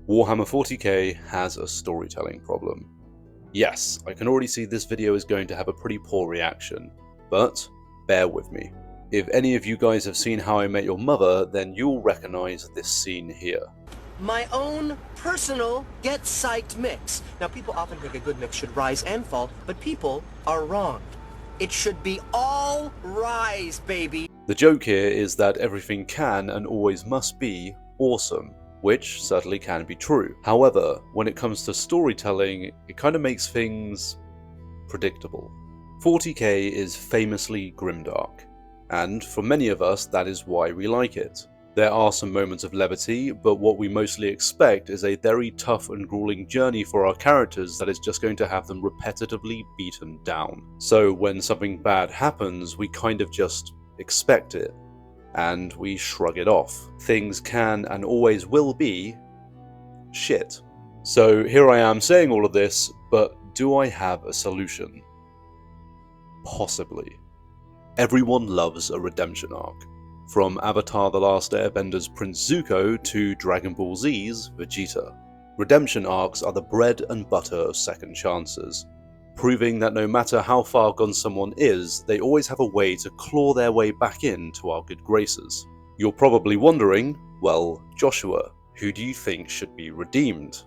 Warhammer 40k has a storytelling problem. Yes, I can already see this video is going to have a pretty poor reaction, but bear with me. If any of you guys have seen How I Met Your Mother, then you'll recognise this scene here. My own personal get psyched mix. Now, people often think a good mix should rise and fall, but people are wrong. It should be all rise, baby. The joke here is that everything can and always must be awesome, which certainly can be true. However, when it comes to storytelling, it kind of makes things predictable. 40k is famously grimdark, and for many of us that is why we like it. There are some moments of levity, but what we mostly expect is a very tough and grueling journey for our characters that is just going to have them repetitively beaten down. So when something bad happens, we kind of just expect it, and we shrug it off. Things can and always will be shit. So here I am saying all of this, but do I have a solution? Possibly. Everyone loves a redemption arc. From Avatar: The Last Airbender's Prince Zuko to Dragon Ball Z's Vegeta. Redemption arcs are the bread and butter of second chances, proving that no matter how far gone someone is, they always have a way to claw their way back into our good graces. You're probably wondering, well, Joshua, who do you think should be redeemed?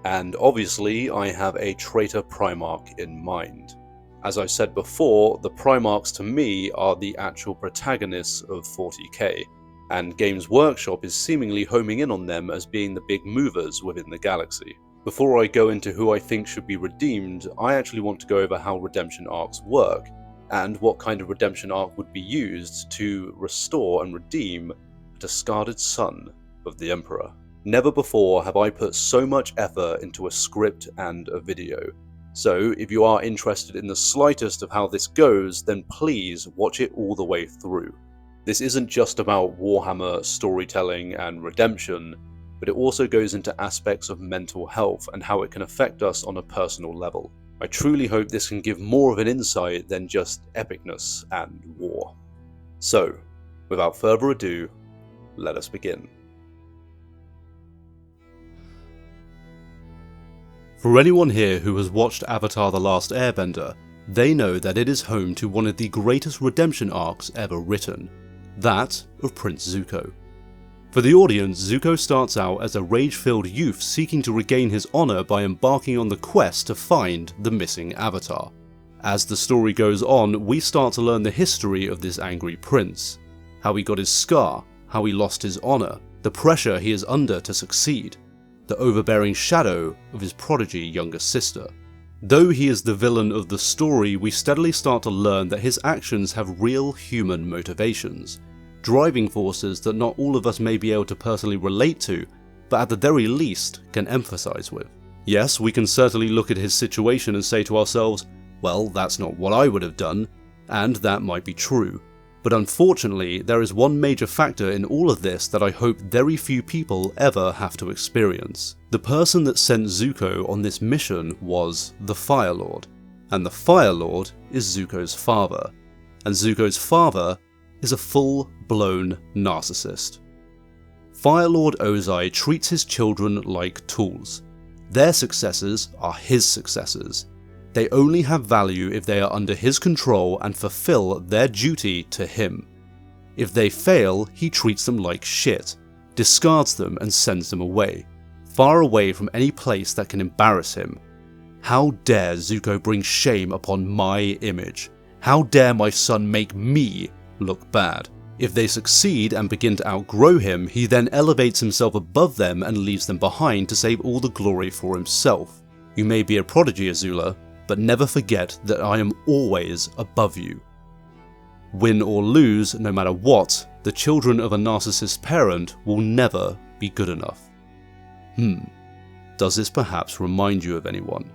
And obviously I have a traitor Primarch in mind. As I said before, the Primarchs to me are the actual protagonists of 40k, and Games Workshop is seemingly homing in on them as being the big movers within the galaxy. Before I go into who I think should be redeemed, I actually want to go over how redemption arcs work, and what kind of redemption arc would be used to restore and redeem a discarded son of the Emperor. Never before have I put so much effort into a script and a video. So if you are interested in the slightest of how this goes, then please watch it all the way through. This isn't just about Warhammer storytelling and redemption, but it also goes into aspects of mental health and how it can affect us on a personal level. I truly hope this can give more of an insight than just epicness and war. So, without further ado, let us begin. For anyone here who has watched Avatar: The Last Airbender, they know that it is home to one of the greatest redemption arcs ever written, that of Prince Zuko. For the audience, Zuko starts out as a rage-filled youth seeking to regain his honour by embarking on the quest to find the missing avatar. As the story goes on, we start to learn the history of this angry prince, how he got his scar, how he lost his honour, the pressure he is under to succeed, the overbearing shadow of his prodigy younger sister. Though he is the villain of the story, we steadily start to learn that his actions have real human motivations, driving forces that not all of us may be able to personally relate to, but at the very least can empathise with. Yes, we can certainly look at his situation and say to ourselves, well, that's not what I would have done, and that might be true. But unfortunately, there is one major factor in all of this that I hope very few people ever have to experience. The person that sent Zuko on this mission was the Fire Lord, and the Fire Lord is Zuko's father, and Zuko's father is a full-blown narcissist. Fire Lord Ozai treats his children like tools. Their successors are his successors. They only have value if they are under his control and fulfill their duty to him. If they fail, he treats them like shit, discards them and sends them away, far away from any place that can embarrass him. How dare Zuko bring shame upon my image? How dare my son make me look bad? If they succeed and begin to outgrow him, he then elevates himself above them and leaves them behind to save all the glory for himself. You may be a prodigy, Azula, but never forget that I am always above you. Win or lose, no matter what, the children of a narcissist parent will never be good enough. Does this perhaps remind you of anyone?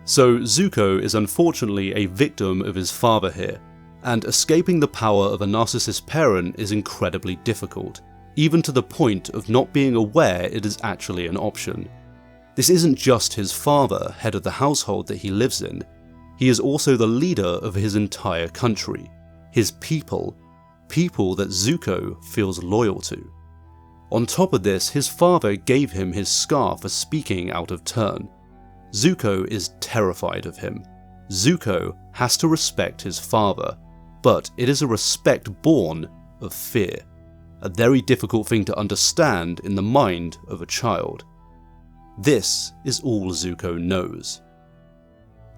So Zuko is unfortunately a victim of his father here, and escaping the power of a narcissist parent is incredibly difficult, even to the point of not being aware it is actually an option. This isn't just his father, head of the household that he lives in, he is also the leader of his entire country, his people that Zuko feels loyal to. On top of this, his father gave him his scar for speaking out of turn. Zuko is terrified of him. Zuko has to respect his father, but it is a respect born of fear, a very difficult thing to understand in the mind of a child. This is all Zuko knows.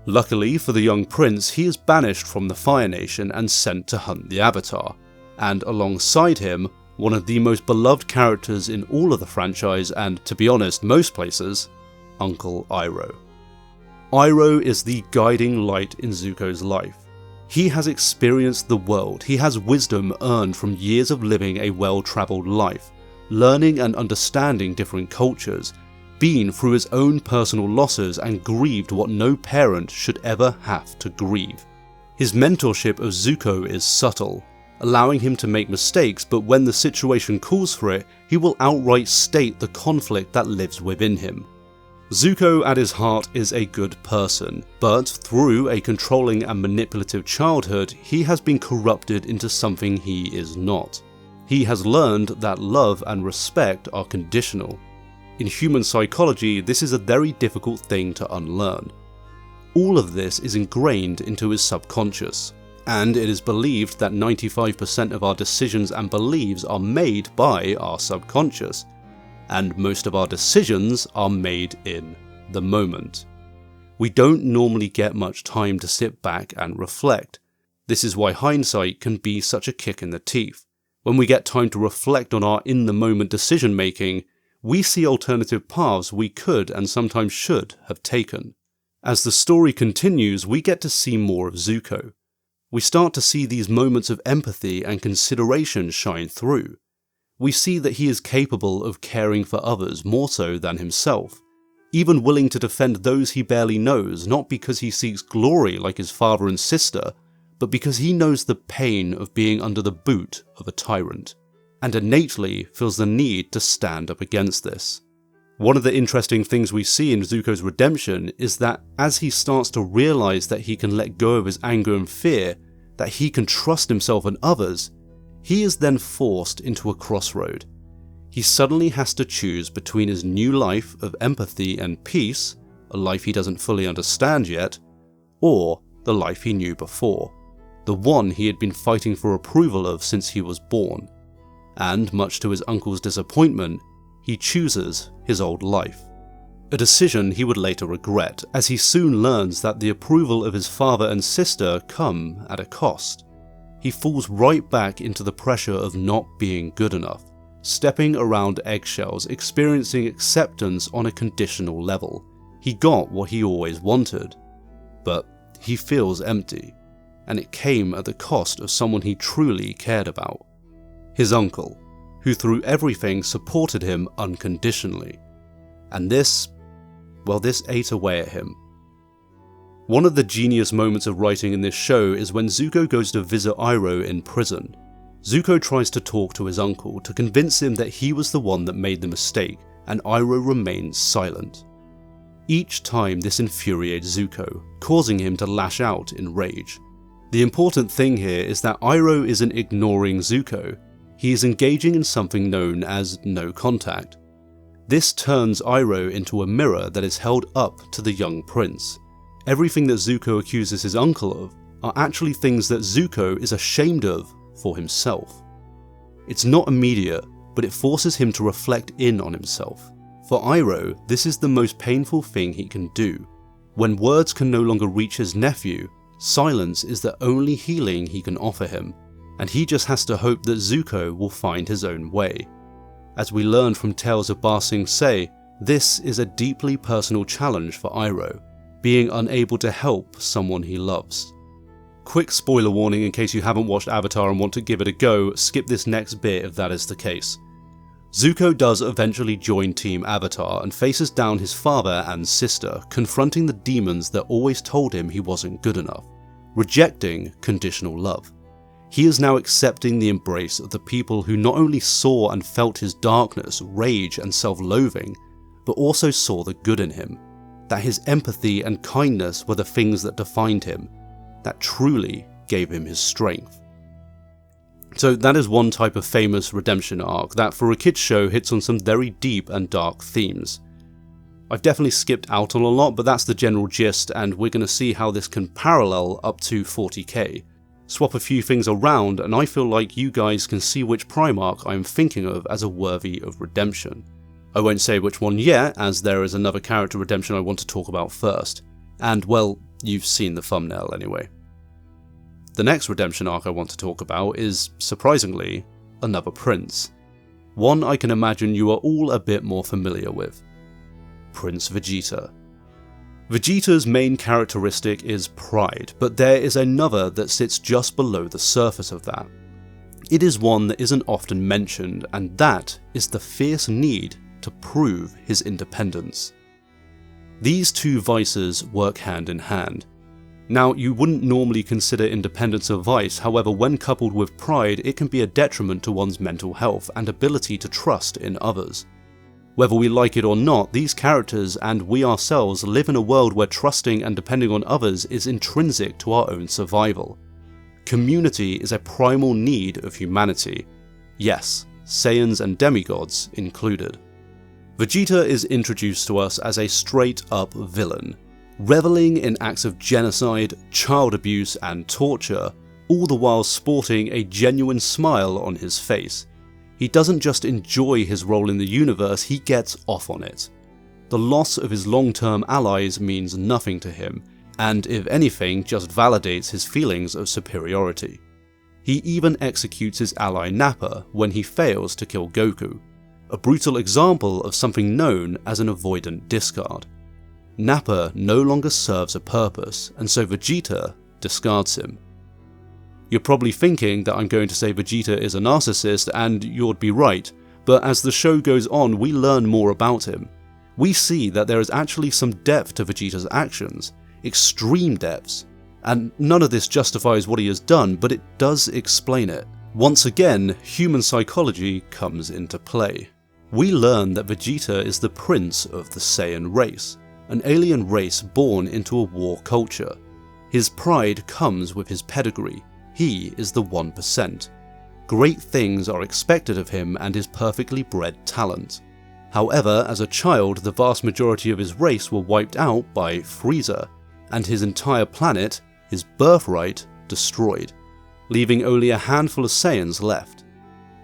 Luckily for the young prince, he is banished from the Fire Nation and sent to hunt the Avatar, and alongside him, one of the most beloved characters in all of the franchise and, to be honest, most places, Uncle Iroh. Iroh is the guiding light in Zuko's life. He has experienced the world, he has wisdom earned from years of living a well-travelled life, learning and understanding different cultures, been through his own personal losses and grieved what no parent should ever have to grieve. His mentorship of Zuko is subtle, allowing him to make mistakes, but when the situation calls for it, he will outright state the conflict that lives within him. Zuko at his heart is a good person, but through a controlling and manipulative childhood, he has been corrupted into something he is not. He has learned that love and respect are conditional. In human psychology, this is a very difficult thing to unlearn. All of this is ingrained into his subconscious, and it is believed that 95% of our decisions and beliefs are made by our subconscious, and most of our decisions are made in the moment. We don't normally get much time to sit back and reflect. This is why hindsight can be such a kick in the teeth. When we get time to reflect on our in-the-moment decision making, we see alternative paths we could and sometimes should have taken. As the story continues, we get to see more of Zuko. We start to see these moments of empathy and consideration shine through. We see that he is capable of caring for others more so than himself, even willing to defend those he barely knows, not because he seeks glory like his father and sister, but because he knows the pain of being under the boot of a tyrant, and innately feels the need to stand up against this. One of the interesting things we see in Zuko's redemption is that as he starts to realise that he can let go of his anger and fear, that he can trust himself and others, he is then forced into a crossroad. He suddenly has to choose between his new life of empathy and peace, a life he doesn't fully understand yet, or the life he knew before, the one he had been fighting for approval of since he was born. And much to his uncle's disappointment, he chooses his old life. A decision he would later regret, as he soon learns that the approval of his father and sister come at a cost. He falls right back into the pressure of not being good enough, stepping around eggshells, experiencing acceptance on a conditional level. He got what he always wanted, but he feels empty, and it came at the cost of someone he truly cared about. His uncle, who through everything supported him unconditionally. And this ate away at him. One of the genius moments of writing in this show is when Zuko goes to visit Iroh in prison. Zuko tries to talk to his uncle to convince him that he was the one that made the mistake, and Iroh remains silent. Each time this infuriates Zuko, causing him to lash out in rage. The important thing here is that Iroh isn't ignoring Zuko, he is engaging in something known as no contact. This turns Iroh into a mirror that is held up to the young prince. Everything that Zuko accuses his uncle of are actually things that Zuko is ashamed of for himself. It's not immediate, but it forces him to reflect in on himself. For Iroh, this is the most painful thing he can do. When words can no longer reach his nephew, silence is the only healing he can offer him, and he just has to hope that Zuko will find his own way. As we learned from Tales of Ba Sing Se, this is a deeply personal challenge for Iroh, being unable to help someone he loves. Quick spoiler warning in case you haven't watched Avatar and want to give it a go, skip this next bit if that is the case. Zuko does eventually join Team Avatar and faces down his father and sister, confronting the demons that always told him he wasn't good enough, rejecting conditional love. He is now accepting the embrace of the people who not only saw and felt his darkness, rage and self-loathing, but also saw the good in him, that his empathy and kindness were the things that defined him, that truly gave him his strength. So that is one type of famous redemption arc that for a kids show hits on some very deep and dark themes. I've definitely skipped out on a lot, but that's the general gist, and we're going to see how this can parallel up to 40k. Swap a few things around and I feel like you guys can see which Primarch I am thinking of as a worthy of redemption. I won't say which one yet, as there is another character redemption I want to talk about first. And well, you've seen the thumbnail anyway. The next redemption arc I want to talk about is, surprisingly, another prince. One I can imagine you are all a bit more familiar with. Prince Vegeta. Vegeta's main characteristic is pride, but there is another that sits just below the surface of that. It is one that isn't often mentioned, and that is the fierce need to prove his independence. These two vices work hand in hand. Now, you wouldn't normally consider independence a vice, however when coupled with pride it can be a detriment to one's mental health and ability to trust in others. Whether we like it or not, these characters and we ourselves live in a world where trusting and depending on others is intrinsic to our own survival. Community is a primal need of humanity. Yes, Saiyans and demigods included. Vegeta is introduced to us as a straight-up villain, reveling in acts of genocide, child abuse and torture, all the while sporting a genuine smile on his face. He doesn't just enjoy his role in the universe, he gets off on it. The loss of his long-term allies means nothing to him, and if anything just validates his feelings of superiority. He even executes his ally Nappa when he fails to kill Goku, a brutal example of something known as an avoidant discard. Nappa no longer serves a purpose, and so Vegeta discards him. You're probably thinking that I'm going to say Vegeta is a narcissist, and you'd be right, but as the show goes on we learn more about him. We see that there is actually some depth to Vegeta's actions, extreme depths, and none of this justifies what he has done, but it does explain it. Once again, human psychology comes into play. We learn that Vegeta is the prince of the Saiyan race, an alien race born into a war culture. His pride comes with his pedigree. He is the 1%. Great things are expected of him and his perfectly bred talent. However, as a child, the vast majority of his race were wiped out by Frieza, and his entire planet, his birthright, destroyed, leaving only a handful of Saiyans left.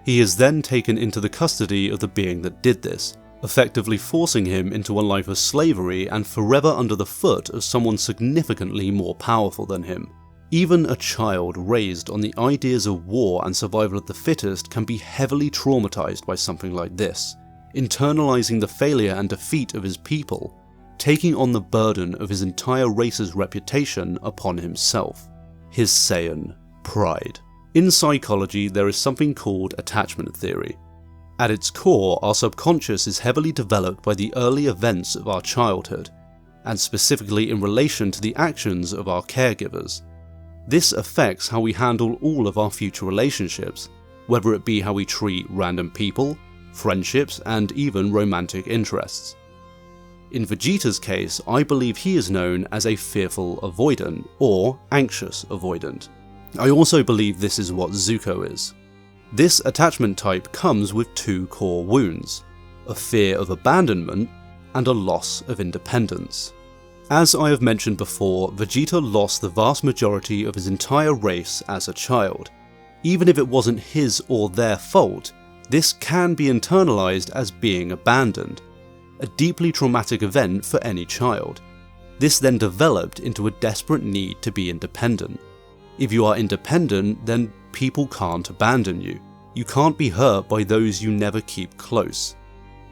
He is then taken into the custody of the being that did this, effectively forcing him into a life of slavery and forever under the foot of someone significantly more powerful than him. Even a child raised on the ideas of war and survival of the fittest can be heavily traumatized by something like this, internalizing the failure and defeat of his people, taking on the burden of his entire race's reputation upon himself. His Saiyan pride. In psychology, there is something called attachment theory. At its core, our subconscious is heavily developed by the early events of our childhood, and specifically in relation to the actions of our caregivers. This affects how we handle all of our future relationships, whether it be how we treat random people, friendships, and even romantic interests. In Vegeta's case, I believe he is known as a fearful avoidant, or anxious avoidant. I also believe this is what Zuko is. This attachment type comes with two core wounds, a fear of abandonment and a loss of independence. As I have mentioned before, Vegeta lost the vast majority of his entire race as a child. Even if it wasn't his or their fault, this can be internalized as being abandoned, a deeply traumatic event for any child. This then developed into a desperate need to be independent. If you are independent, then people can't abandon you. You can't be hurt by those you never keep close.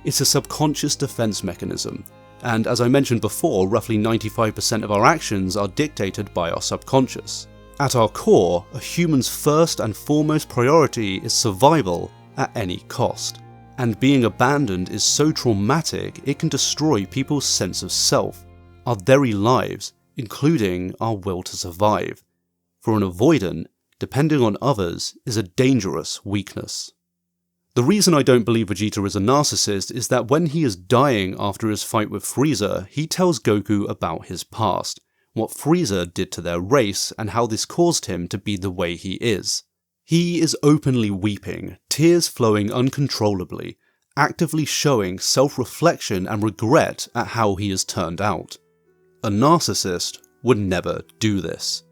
It's a subconscious defense mechanism, and as I mentioned before, roughly 95% of our actions are dictated by our subconscious. At our core, a human's first and foremost priority is survival at any cost, and being abandoned is so traumatic it can destroy people's sense of self, our very lives, including our will to survive. For an avoidant, depending on others is a dangerous weakness. The reason I don't believe Vegeta is a narcissist is that when he is dying after his fight with Frieza, he tells Goku about his past, what Frieza did to their race, and how this caused him to be the way he is. He is openly weeping, tears flowing uncontrollably, actively showing self-reflection and regret at how he has turned out. A narcissist would never do this.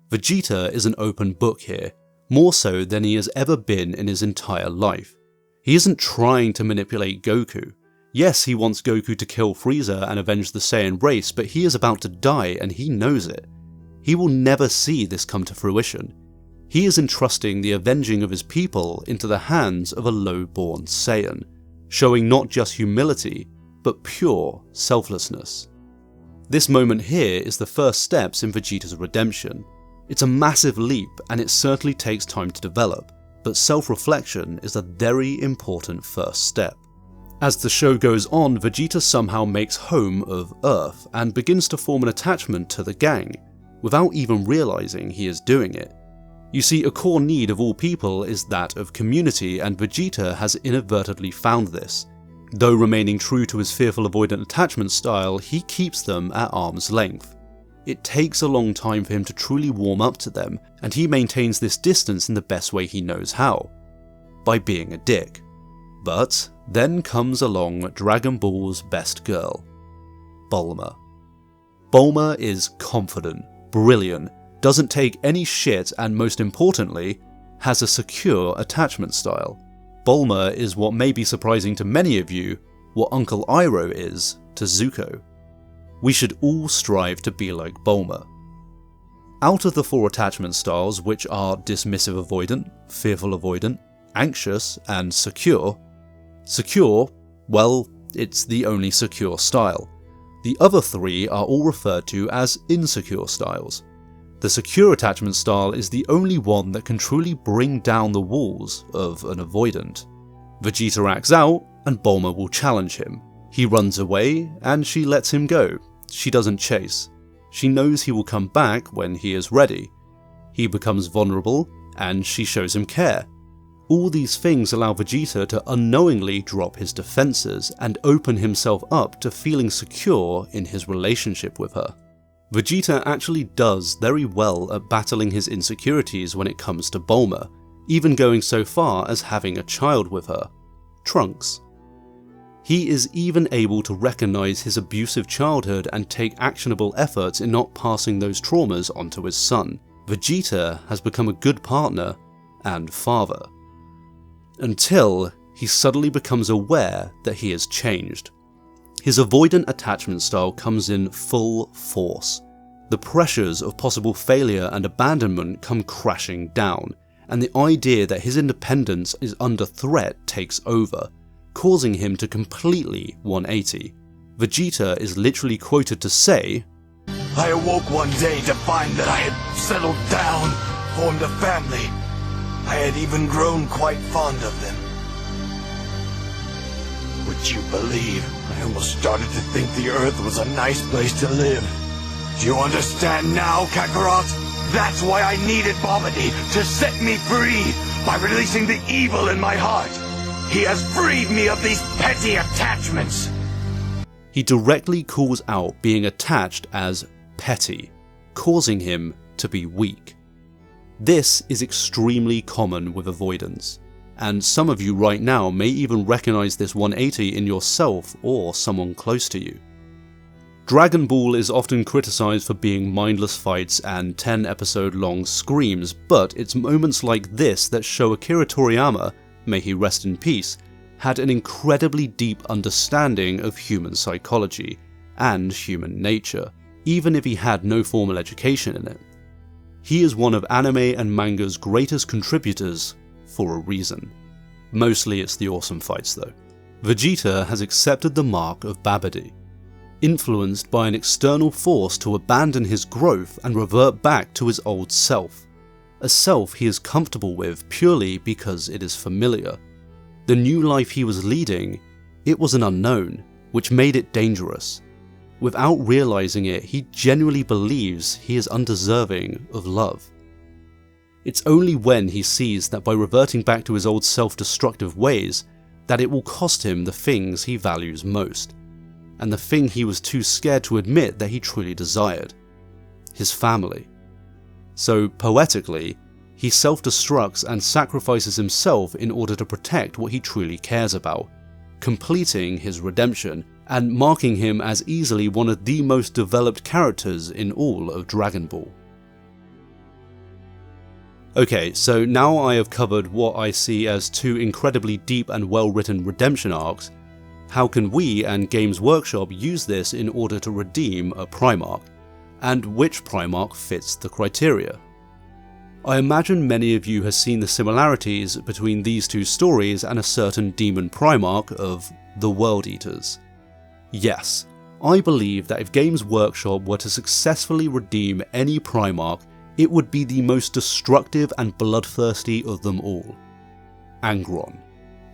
Vegeta is an open book here, more so than he has ever been in his entire life. He isn't trying to manipulate Goku. Yes, he wants Goku to kill Frieza and avenge the Saiyan race, but he is about to die and he knows it. He will never see this come to fruition. He is entrusting the avenging of his people into the hands of a low-born Saiyan, showing not just humility, but pure selflessness. This moment here is the first steps in Vegeta's redemption. It's a massive leap and it certainly takes time to develop, but self-reflection is a very important first step. As the show goes on, Vegeta somehow makes home of Earth and begins to form an attachment to the gang, without even realizing he is doing it. You see, a core need of all people is that of community, and Vegeta has inadvertently found this. Though remaining true to his fearful avoidant attachment style, he keeps them at arm's length. It takes a long time for him to truly warm up to them, and he maintains this distance in the best way he knows how, by being a dick. But then comes along Dragon Ball's best girl, Bulma. Bulma is confident, brilliant, doesn't take any shit, and most importantly, has a secure attachment style. Bulma is what may be surprising to many of you, what Uncle Iroh is to Zuko. We should all strive to be like Bulma. Out of the 4 attachment styles, which are dismissive avoidant, fearful avoidant, anxious, and secure, well, it's the only secure style. The other 3 are all referred to as insecure styles. The secure attachment style is the only one that can truly bring down the walls of an avoidant. Vegeta acts out, and Bulma will challenge him. He runs away, and she lets him go. She doesn't chase. She knows he will come back when he is ready. He becomes vulnerable, and she shows him care. All these things allow Vegeta to unknowingly drop his defenses and open himself up to feeling secure in his relationship with her. Vegeta actually does very well at battling his insecurities when it comes to Bulma, even going so far as having a child with her, Trunks. He is even able to recognize his abusive childhood and take actionable efforts in not passing those traumas onto his son. Vegeta has become a good partner and father. Until he suddenly becomes aware that he has changed. His avoidant attachment style comes in full force. The pressures of possible failure and abandonment come crashing down, and the idea that his independence is under threat takes over, causing him to completely 180. Vegeta is literally quoted to say, "I awoke one day to find that I had settled down, formed a family. I had even grown quite fond of them. Would you believe, I almost started to think the Earth was a nice place to live. Do you understand now, Kakarot? That's why I needed Babidi to set me free, by releasing the evil in my heart. He has freed me of these petty attachments." He directly calls out being attached as petty, causing him to be weak. This is extremely common with avoidance, and some of you right now may even recognize this 180 in yourself or someone close to you. Dragon Ball is often criticized for being mindless fights and 10-episode-long screams, but it's moments like this that show Akira Toriyama, may he rest in peace, had an incredibly deep understanding of human psychology and human nature, even if he had no formal education in it. He is one of anime and manga's greatest contributors for a reason. Mostly it's the awesome fights though. Vegeta has accepted the mark of Babidi, influenced by an external force to abandon his growth and revert back to his old self, a self he is comfortable with purely because it is familiar. The new life he was leading, it was an unknown, which made it dangerous. Without realizing it, he genuinely believes he is undeserving of love. It's only when he sees that by reverting back to his old self-destructive ways, that it will cost him the things he values most, and the thing he was too scared to admit that he truly desired, his family. So poetically, he self-destructs and sacrifices himself in order to protect what he truly cares about, completing his redemption and marking him as easily one of the most developed characters in all of Dragon Ball. Okay, so now I have covered what I see as two incredibly deep and well-written redemption arcs. How can we and Games Workshop use this in order to redeem a Primarch? And which Primarch fits the criteria? I imagine many of you have seen the similarities between these two stories and a certain demon Primarch of the World Eaters. Yes, I believe that if Games Workshop were to successfully redeem any Primarch, it would be the most destructive and bloodthirsty of them all. Angron.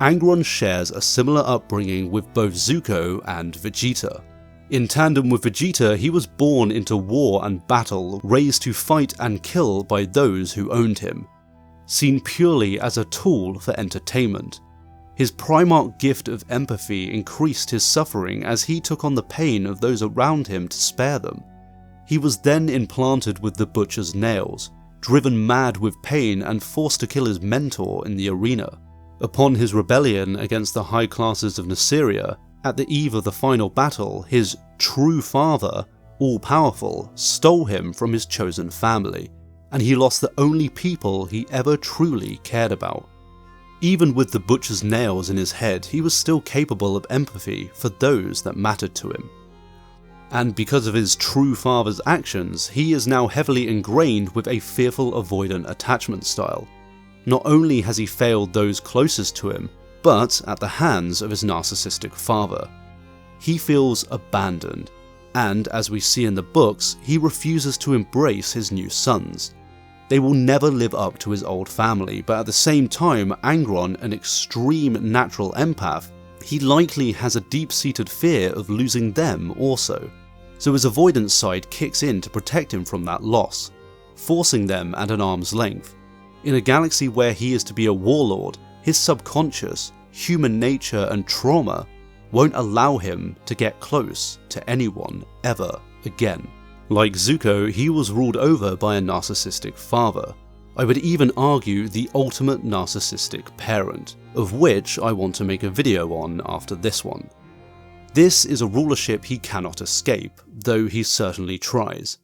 Angron shares a similar upbringing with both Zuko and Vegeta. In tandem with Vegeta, he was born into war and battle, raised to fight and kill by those who owned him, seen purely as a tool for entertainment. His Primarch gift of empathy increased his suffering as he took on the pain of those around him to spare them. He was then implanted with the Butcher's nails, driven mad with pain and forced to kill his mentor in the arena. Upon his rebellion against the high classes of Nassyria, at the eve of the final battle, his true father, all-powerful, stole him from his chosen family, and he lost the only people he ever truly cared about. Even with the Butcher's nails in his head, he was still capable of empathy for those that mattered to him. And because of his true father's actions, he is now heavily ingrained with a fearful avoidant attachment style. Not only has he failed those closest to him, but at the hands of his narcissistic father. He feels abandoned, and as we see in the books, he refuses to embrace his new sons. They will never live up to his old family, but at the same time, Angron, an extreme natural empath, he likely has a deep-seated fear of losing them also. So his avoidance side kicks in to protect him from that loss, forcing them at an arm's length. In a galaxy where he is to be a warlord, his subconscious, human nature and trauma won't allow him to get close to anyone ever again. Like Zuko, he was ruled over by a narcissistic father. I would even argue the ultimate narcissistic parent, of which I want to make a video on after this one. This is a rulership he cannot escape, though he certainly tries.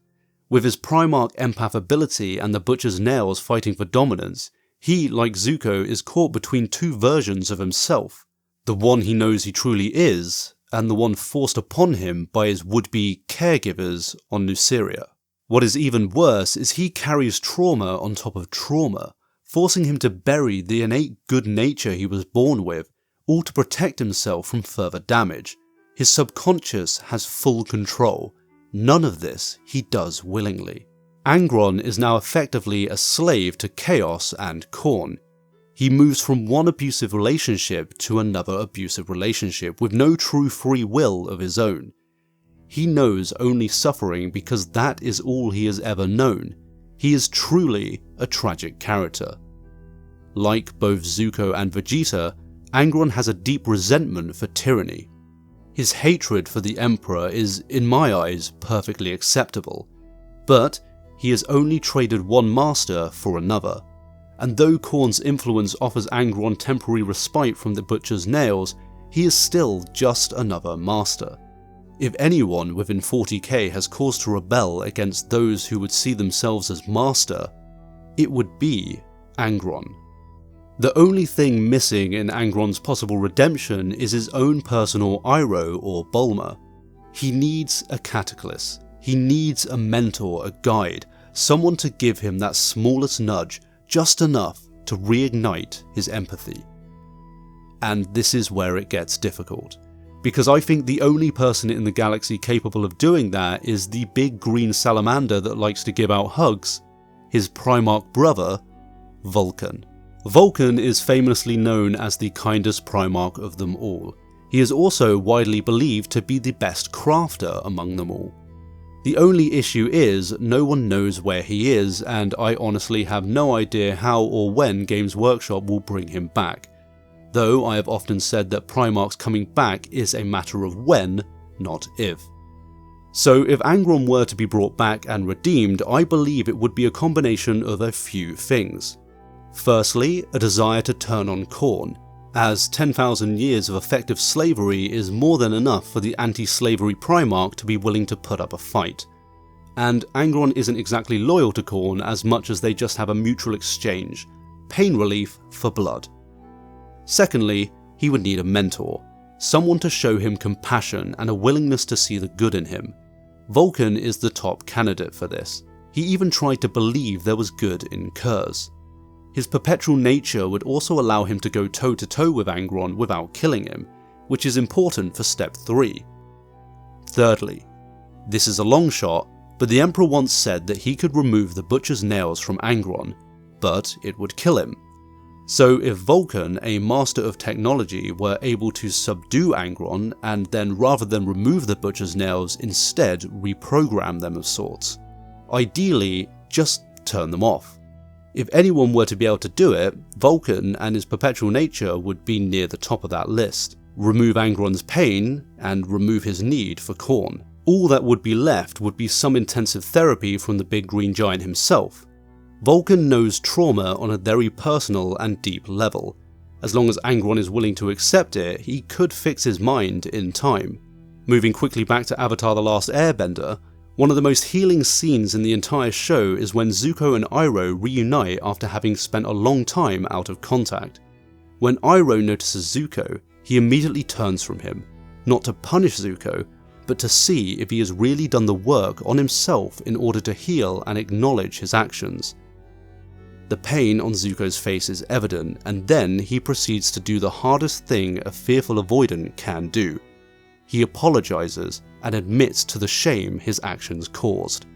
With his Primarch empath ability and the Butcher's nails fighting for dominance, he, like Zuko, is caught between two versions of himself. The one he knows he truly is, and the one forced upon him by his would-be caregivers on Nassyria. What is even worse is he carries trauma on top of trauma, forcing him to bury the innate good nature he was born with, all to protect himself from further damage. His subconscious has full control. None of this he does willingly. Angron is now effectively a slave to chaos and Khorne. He moves from one abusive relationship to another abusive relationship with no true free will of his own. He knows only suffering because that is all he has ever known. He is truly a tragic character. Like both Zuko and Vegeta, Angron has a deep resentment for tyranny. His hatred for the Emperor is, in my eyes, perfectly acceptable, but he has only traded one master for another, and though Khorne's influence offers Angron temporary respite from the Butcher's nails, he is still just another master. If anyone within 40k has cause to rebel against those who would see themselves as master, it would be Angron. The only thing missing in Angron's possible redemption is his own personal Iroh or Bulma. He needs a cataclysm. He needs a mentor, a guide, someone to give him that smallest nudge, just enough to reignite his empathy. And this is where it gets difficult, because I think the only person in the galaxy capable of doing that is the big green salamander that likes to give out hugs, his Primarch brother, Vulcan. Vulcan is famously known as the kindest Primarch of them all. He is also widely believed to be the best crafter among them all. The only issue is no one knows where he is, and I honestly have no idea how or when Games Workshop will bring him back, though I have often said that Primarchs coming back is a matter of when, not if. So if Angron were to be brought back and redeemed, I believe it would be a combination of a few things. Firstly, a desire to turn on Khorne, as 10,000 years of effective slavery is more than enough for the anti-slavery Primarch to be willing to put up a fight. And Angron isn't exactly loyal to Khorne as much as they just have a mutual exchange, pain relief for blood. Secondly, he would need a mentor, someone to show him compassion and a willingness to see the good in him. Vulcan is the top candidate for this. He even tried to believe there was good in Kurz. His perpetual nature would also allow him to go toe-to-toe with Angron without killing him, which is important for step 3. Thirdly, this is a long shot, but the Emperor once said that he could remove the Butcher's nails from Angron, but it would kill him. So if Vulcan, a master of technology, were able to subdue Angron and then rather than remove the Butcher's nails, instead reprogram them of sorts, ideally just turn them off. If anyone were to be able to do it, Vulcan and his perpetual nature would be near the top of that list. Remove Angron's pain and remove his need for Khorne. All that would be left would be some intensive therapy from the big green giant himself. Vulcan knows trauma on a very personal and deep level. As long as Angron is willing to accept it, he could fix his mind in time. Moving quickly back to Avatar: The Last Airbender, one of the most healing scenes in the entire show is when Zuko and Iroh reunite after having spent a long time out of contact. When Iroh notices Zuko, he immediately turns from him, not to punish Zuko, but to see if he has really done the work on himself in order to heal and acknowledge his actions. The pain on Zuko's face is evident, and then he proceeds to do the hardest thing a fearful avoidant can do. He apologizes and admits to the shame his actions caused.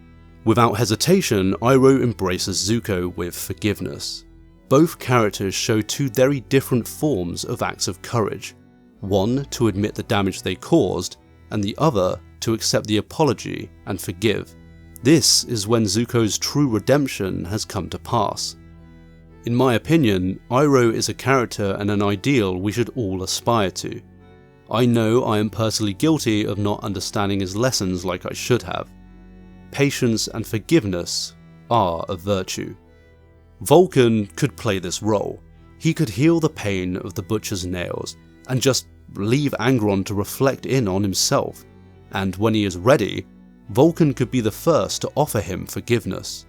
Without hesitation, Iroh embraces Zuko with forgiveness. Both characters show two very different forms of acts of courage. One to admit the damage they caused, and the other to accept the apology and forgive. This is when Zuko's true redemption has come to pass. In my opinion, Iroh is a character and an ideal we should all aspire to. I know I am personally guilty of not understanding his lessons like I should have. Patience and forgiveness are a virtue. Vulcan could play this role. He could heal the pain of the Butcher's nails and just leave Angron to reflect in on himself, and when he is ready, Vulcan could be the first to offer him forgiveness.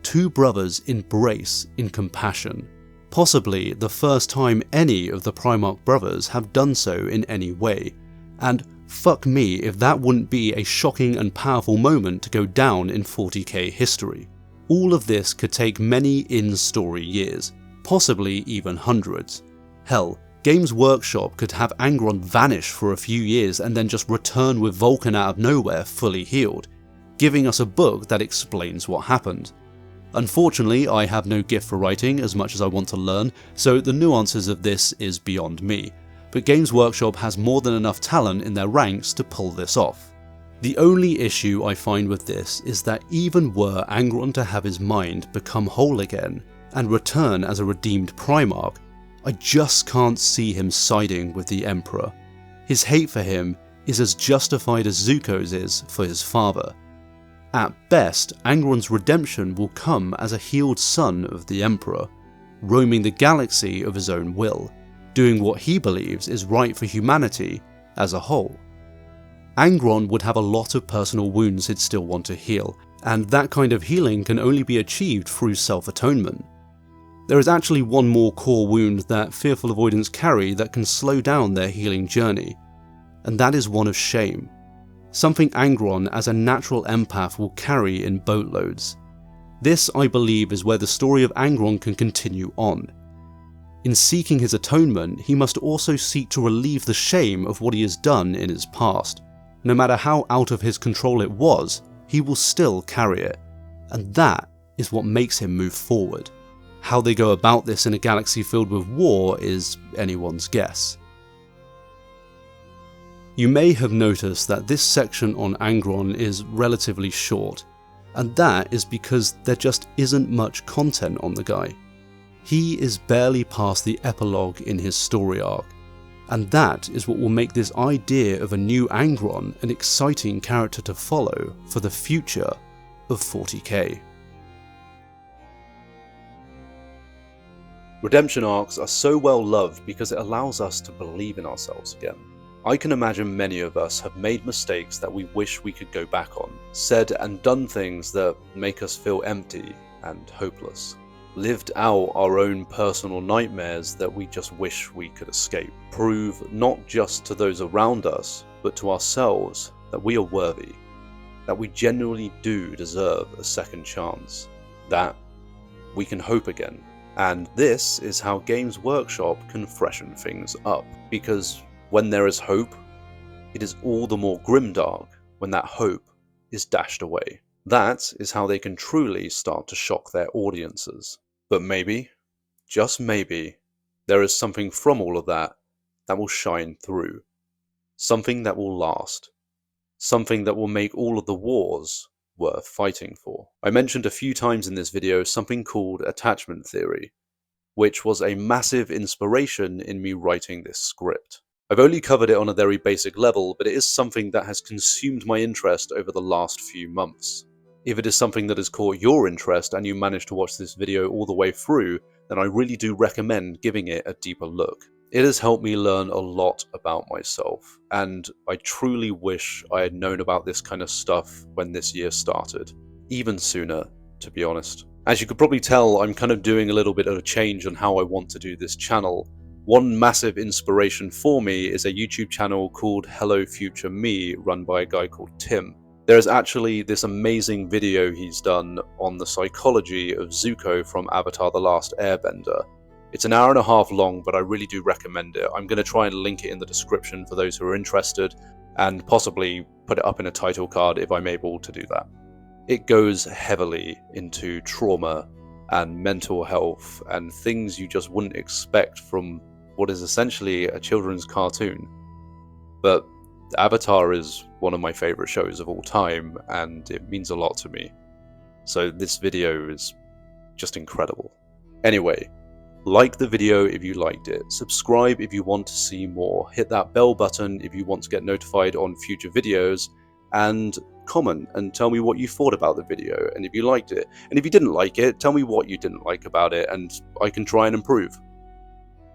Two brothers embrace in compassion, possibly the first time any of the Primarch brothers have done so in any way, and fuck me if that wouldn't be a shocking and powerful moment to go down in 40k history. All of this could take many in-story years, possibly even hundreds. Hell, Games Workshop could have Angron vanish for a few years and then just return with Vulcan out of nowhere fully healed, giving us a book that explains what happened. Unfortunately, I have no gift for writing as much as I want to learn, so the nuances of this is beyond me, but Games Workshop has more than enough talent in their ranks to pull this off. The only issue I find with this is that even were Angron to have his mind become whole again and return as a redeemed Primarch, I just can't see him siding with the Emperor. His hate for him is as justified as Zuko's is for his father. At best, Angron's redemption will come as a healed son of the Emperor, roaming the galaxy of his own will, doing what he believes is right for humanity as a whole. Angron would have a lot of personal wounds he'd still want to heal, and that kind of healing can only be achieved through self-atonement. There is actually one more core wound that fearful avoidants carry that can slow down their healing journey, and that is one of shame. Something Angron as a natural empath will carry in boatloads. This, I believe, is where the story of Angron can continue on. In seeking his atonement, he must also seek to relieve the shame of what he has done in his past. No matter how out of his control it was, he will still carry it, and that is what makes him move forward. How they go about this in a galaxy filled with war is anyone's guess. You may have noticed that this section on Angron is relatively short, and that is because there just isn't much content on the guy. He is barely past the epilogue in his story arc. And that is what will make this idea of a new Angron an exciting character to follow for the future of 40k. Redemption arcs are so well loved because it allows us to believe in ourselves again. I can imagine many of us have made mistakes that we wish we could go back on, said and done things that make us feel empty and hopeless, lived out our own personal nightmares that we just wish we could escape, prove not just to those around us, but to ourselves that we are worthy, that we genuinely do deserve a second chance, that we can hope again. And this is how Games Workshop can freshen things up, because when there is hope, it is all the more grimdark when that hope is dashed away. That is how they can truly start to shock their audiences. But maybe, just maybe, there is something from all of that that will shine through. Something that will last. Something that will make all of the wars worth fighting for. I mentioned a few times in this video something called attachment theory, which was a massive inspiration in me writing this script. I've only covered it on a very basic level, but it is something that has consumed my interest over the last few months. If it is something that has caught your interest and you managed to watch this video all the way through, then I really do recommend giving it a deeper look. It has helped me learn a lot about myself, and I truly wish I had known about this kind of stuff when this year started. Even sooner, to be honest. As you could probably tell, I'm kind of doing a little bit of a change on how I want to do this channel. One massive inspiration for me is a YouTube channel called Hello Future Me, run by a guy called Tim. There is actually this amazing video he's done on the psychology of Zuko from Avatar The Last Airbender. It's an hour and a half long, but I really do recommend it. I'm going to try and link it in the description for those who are interested, and possibly put it up in a title card if I'm able to do that. It goes heavily into trauma and mental health and things you just wouldn't expect from what is essentially a children's cartoon. But Avatar is one of my favorite shows of all time, and it means a lot to me. So this video is just incredible. Anyway, like the video if you liked it, subscribe if you want to see more, hit that bell button if you want to get notified on future videos, and comment and tell me what you thought about the video and if you liked it. And if you didn't like it, tell me what you didn't like about it and I can try and improve.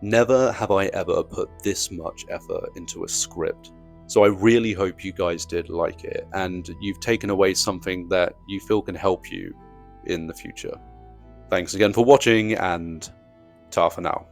Never have I ever put this much effort into a script. So I really hope you guys did like it and you've taken away something that you feel can help you in the future. Thanks again for watching, and ta for now.